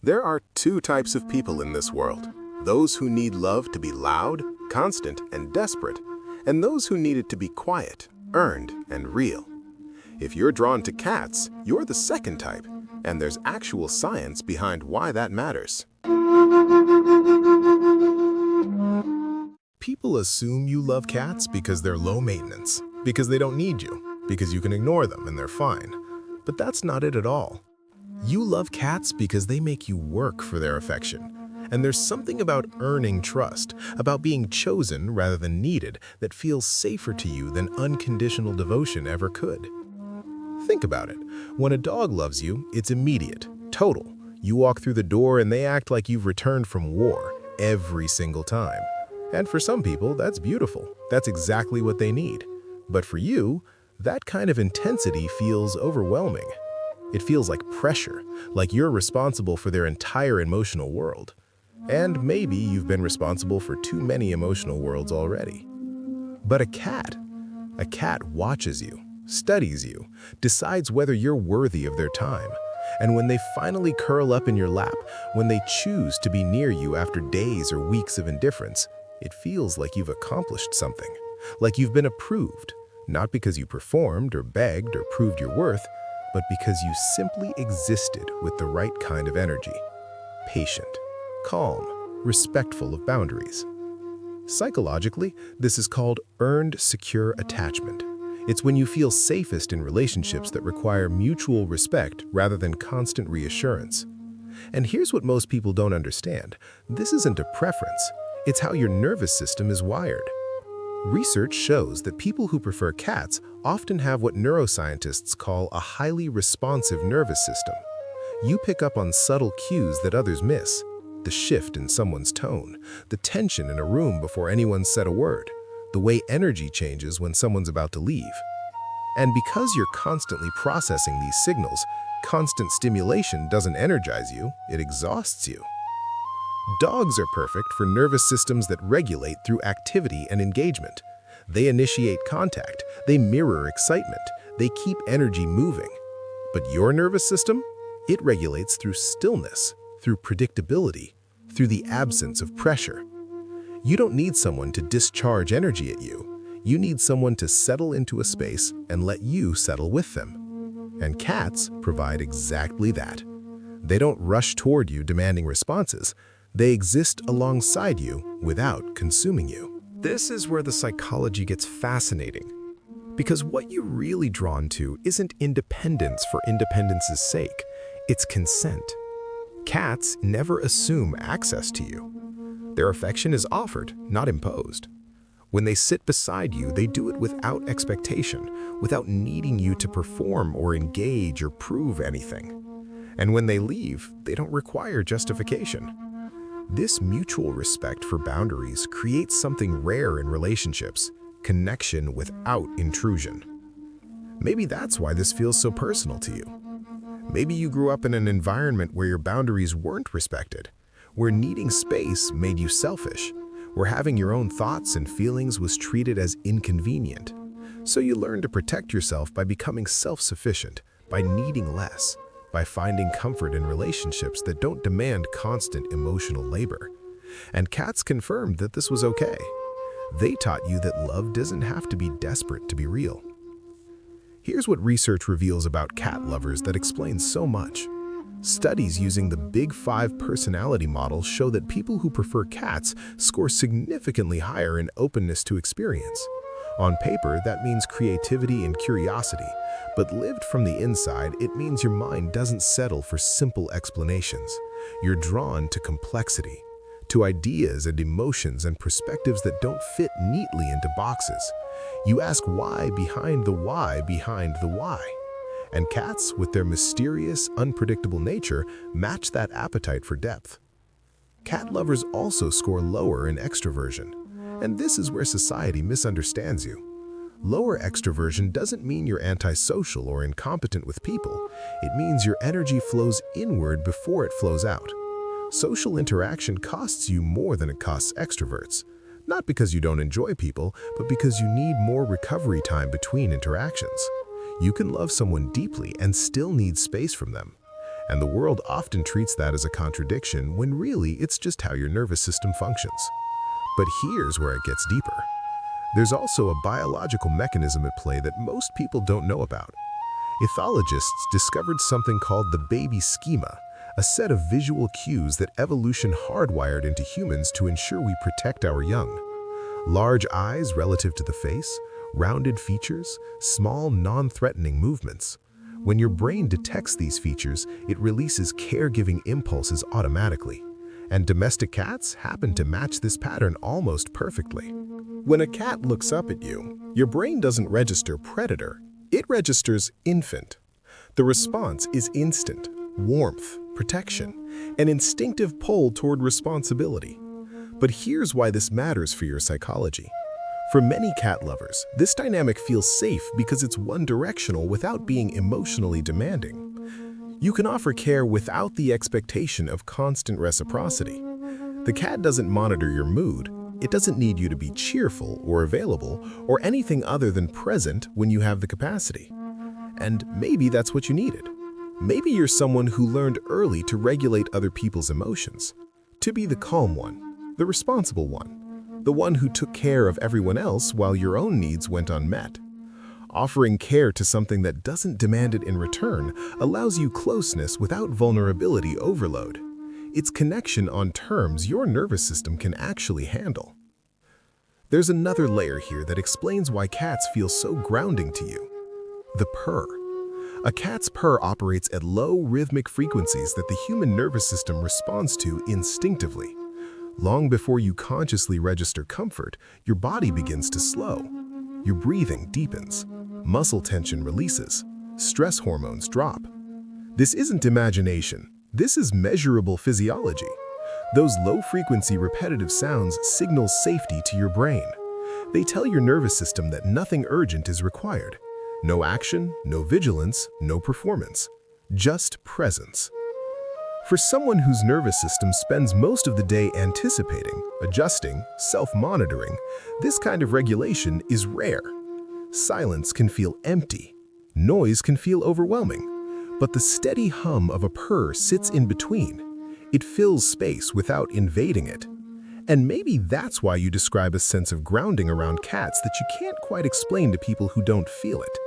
There are two types of people in this world. Those who need love to be loud, constant, and desperate, and those who need it to be quiet, earned, and real. If you're drawn to cats, you're the second type, and there's actual science behind why that matters. People assume you love cats because they're low maintenance, because they don't need you, because you can ignore them and they're fine. But that's not it at all. You love cats because they make you work for their affection. And there's something about earning trust, about being chosen rather than needed, that feels safer to you than unconditional devotion ever could. Think about it. When a dog loves you, it's immediate, total. You walk through the door and they act like you've returned from war every single time. And for some people, that's beautiful. That's exactly what they need. But for you, that kind of intensity feels overwhelming. It feels like pressure, like you're responsible for their entire emotional world. And maybe you've been responsible for too many emotional worlds already. But a cat watches you, studies you, decides whether you're worthy of their time. And when they finally curl up in your lap, when they choose to be near you after days or weeks of indifference, it feels like you've accomplished something, like you've been approved, not because you performed or begged or proved your worth, but because you simply existed with the right kind of energy. Patient, calm, respectful of boundaries. Psychologically, this is called earned secure attachment. It's when you feel safest in relationships that require mutual respect rather than constant reassurance. And here's what most people don't understand. This isn't a preference. It's how your nervous system is wired. Research shows that people who prefer cats often have what neuroscientists call a highly responsive nervous system. You pick up on subtle cues that others miss: the shift in someone's tone, the tension in a room before anyone's said a word, the way energy changes when someone's about to leave. And because you're constantly processing these signals, constant stimulation doesn't energize you, it exhausts you. Dogs are perfect for nervous systems that regulate through activity and engagement. They initiate contact, they mirror excitement, they keep energy moving. But your nervous system? It regulates through stillness, through predictability, through the absence of pressure. You don't need someone to discharge energy at you. You need someone to settle into a space and let you settle with them. And cats provide exactly that. They don't rush toward you demanding responses. They exist alongside you without consuming you. This is where the psychology gets fascinating. Because what you're really drawn to isn't independence for independence's sake, it's consent. Cats never assume access to you. Their affection is offered, not imposed. When they sit beside you, they do it without expectation, without needing you to perform or engage or prove anything. And when they leave, they don't require justification. This mutual respect for boundaries creates something rare in relationships: connection without intrusion. Maybe that's why this feels so personal to you. Maybe you grew up in an environment where your boundaries weren't respected, where needing space made you selfish, where having your own thoughts and feelings was treated as inconvenient. So you learned to protect yourself by becoming self-sufficient, by needing less, by finding comfort in relationships that don't demand constant emotional labor. And cats confirmed that this was okay. They taught you that love doesn't have to be desperate to be real. Here's what research reveals about cat lovers that explains so much. Studies using the Big Five personality model show that people who prefer cats score significantly higher in openness to experience. On paper, that means creativity and curiosity, but lived from the inside, it means your mind doesn't settle for simple explanations. You're drawn to complexity, to ideas and emotions and perspectives that don't fit neatly into boxes. You ask why behind the why behind the why. And cats, with their mysterious, unpredictable nature, match that appetite for depth. Cat lovers also score lower in extroversion, and this is where society misunderstands you. Lower extroversion doesn't mean you're antisocial or incompetent with people. It means your energy flows inward before it flows out. Social interaction costs you more than it costs extroverts. Not because you don't enjoy people, but because you need more recovery time between interactions. You can love someone deeply and still need space from them. And the world often treats that as a contradiction when really it's just how your nervous system functions. But here's where it gets deeper. There's also a biological mechanism at play that most people don't know about. Ethologists discovered something called the baby schema, a set of visual cues that evolution hardwired into humans to ensure we protect our young. Large eyes relative to the face, rounded features, small non-threatening movements. When your brain detects these features, it releases caregiving impulses automatically. And domestic cats happen to match this pattern almost perfectly. When a cat looks up at you, your brain doesn't register predator, it registers infant. The response is instant, warmth, protection, an instinctive pull toward responsibility. But here's why this matters for your psychology. For many cat lovers, this dynamic feels safe because it's one-directional without being emotionally demanding. You can offer care without the expectation of constant reciprocity. The cat doesn't monitor your mood. It doesn't need you to be cheerful or available or anything other than present when you have the capacity. And maybe that's what you needed. Maybe you're someone who learned early to regulate other people's emotions, to be the calm one, the responsible one, the one who took care of everyone else while your own needs went unmet. Offering care to something that doesn't demand it in return allows you closeness without vulnerability overload. It's connection on terms your nervous system can actually handle. There's another layer here that explains why cats feel so grounding to you. The purr. A cat's purr operates at low rhythmic frequencies that the human nervous system responds to instinctively. Long before you consciously register comfort, your body begins to slow. Your breathing deepens, muscle tension releases, stress hormones drop. This isn't imagination. This is measurable physiology. Those low-frequency repetitive sounds signal safety to your brain. They tell your nervous system that nothing urgent is required. No action, no vigilance, no performance. Just presence. For someone whose nervous system spends most of the day anticipating, adjusting, self-monitoring, this kind of regulation is rare. Silence can feel empty. Noise can feel overwhelming. But the steady hum of a purr sits in between. It fills space without invading it. And maybe that's why you describe a sense of grounding around cats that you can't quite explain to people who don't feel it.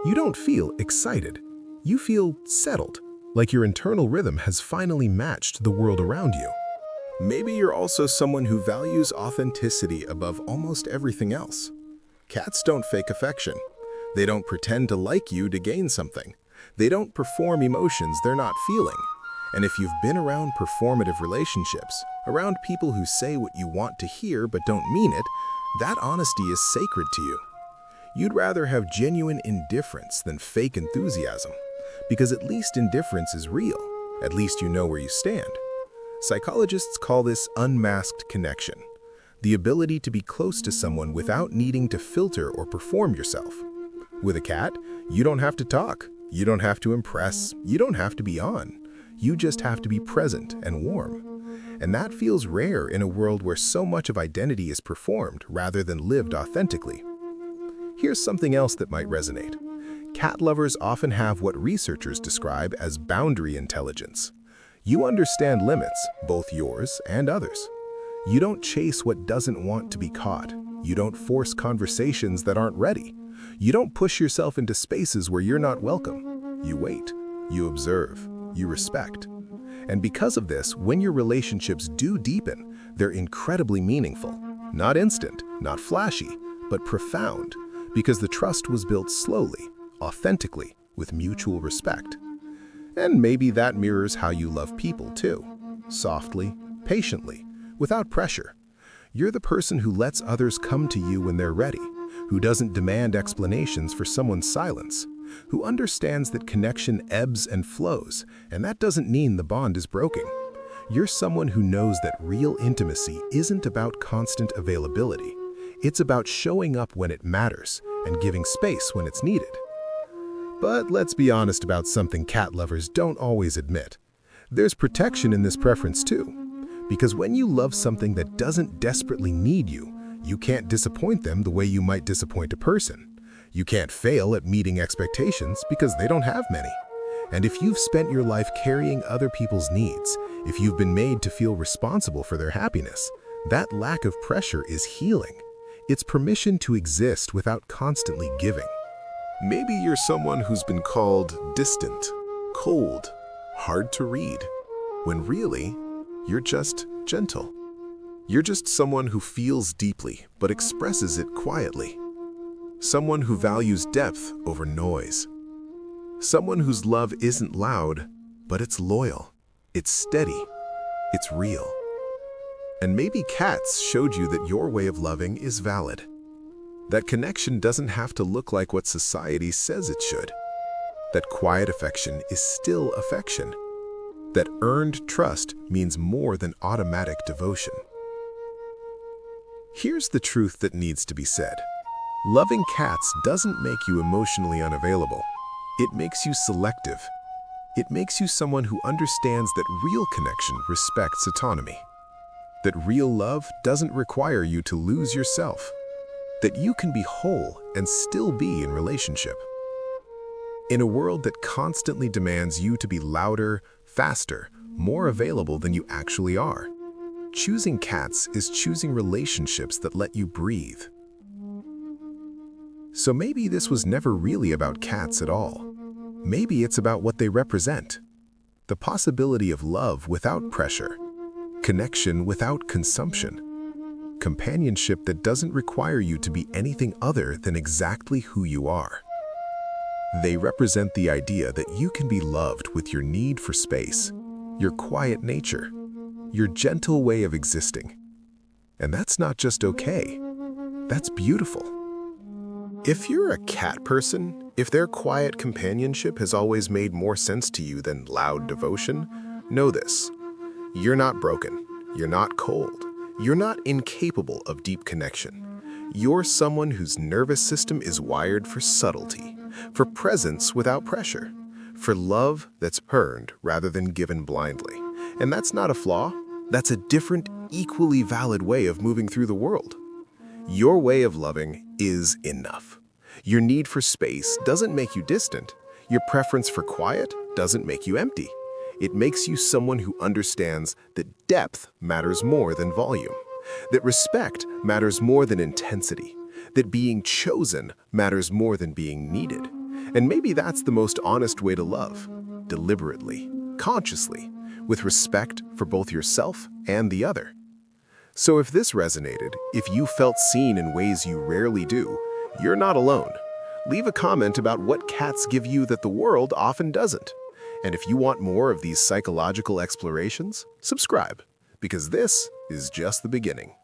You don't feel excited. You feel settled, like your internal rhythm has finally matched the world around you. Maybe you're also someone who values authenticity above almost everything else. Cats don't fake affection. They don't pretend to like you to gain something. They don't perform emotions they're not feeling. And if you've been around performative relationships, around people who say what you want to hear but don't mean it, that honesty is sacred to you. You'd rather have genuine indifference than fake enthusiasm, because at least indifference is real. At least you know where you stand. Psychologists call this unmasked connection, the ability to be close to someone without needing to filter or perform yourself. With a cat, you don't have to talk. You don't have to impress, you don't have to be on. You just have to be present and warm. And that feels rare in a world where so much of identity is performed rather than lived authentically. Here's something else that might resonate. Cat lovers often have what researchers describe as boundary intelligence. You understand limits, both yours and others. You don't chase what doesn't want to be caught. You don't force conversations that aren't ready. You don't push yourself into spaces where you're not welcome. You wait, you observe, you respect. And because of this, when your relationships do deepen, they're incredibly meaningful. Not instant, not flashy, but profound, because the trust was built slowly, authentically, with mutual respect. And maybe that mirrors how you love people too. Softly, patiently, without pressure. You're the person who lets others come to you when they're ready, who doesn't demand explanations for someone's silence, who understands that connection ebbs and flows, and that doesn't mean the bond is broken. You're someone who knows that real intimacy isn't about constant availability. It's about showing up when it matters and giving space when it's needed. But let's be honest about something cat lovers don't always admit. There's protection in this preference too. Because when you love something that doesn't desperately need you, you can't disappoint them the way you might disappoint a person. You can't fail at meeting expectations because they don't have many. And if you've spent your life carrying other people's needs, if you've been made to feel responsible for their happiness, that lack of pressure is healing. It's permission to exist without constantly giving. Maybe you're someone who's been called distant, cold, hard to read, when really, you're just gentle. You're just someone who feels deeply but expresses it quietly. Someone who values depth over noise. Someone whose love isn't loud, but it's loyal, it's steady, it's real. And maybe cats showed you that your way of loving is valid. That connection doesn't have to look like what society says it should. That quiet affection is still affection. That earned trust means more than automatic devotion. Here's the truth that needs to be said. Loving cats doesn't make you emotionally unavailable. It makes you selective. It makes you someone who understands that real connection respects autonomy. That real love doesn't require you to lose yourself. That you can be whole and still be in relationship. In a world that constantly demands you to be louder, faster, more available than you actually are, choosing cats is choosing relationships that let you breathe. So maybe this was never really about cats at all. Maybe it's about what they represent. The possibility of love without pressure, connection without consumption, companionship that doesn't require you to be anything other than exactly who you are. They represent the idea that you can be loved with your need for space, your quiet nature, your gentle way of existing. And that's not just okay, that's beautiful. If you're a cat person, if their quiet companionship has always made more sense to you than loud devotion, know this. You're not broken, you're not cold, you're not incapable of deep connection. You're someone whose nervous system is wired for subtlety, for presence without pressure, for love that's earned rather than given blindly. And that's not a flaw, that's a different, equally valid way of moving through the world. Your way of loving is enough. Your need for space doesn't make you distant. Your preference for quiet doesn't make you empty. It makes you someone who understands that depth matters more than volume, that respect matters more than intensity, that being chosen matters more than being needed. And maybe that's the most honest way to love, deliberately, consciously, with respect for both yourself and the other. So if this resonated, if you felt seen in ways you rarely do, you're not alone. Leave a comment about what cats give you that the world often doesn't. And if you want more of these psychological explorations, subscribe, because this is just the beginning.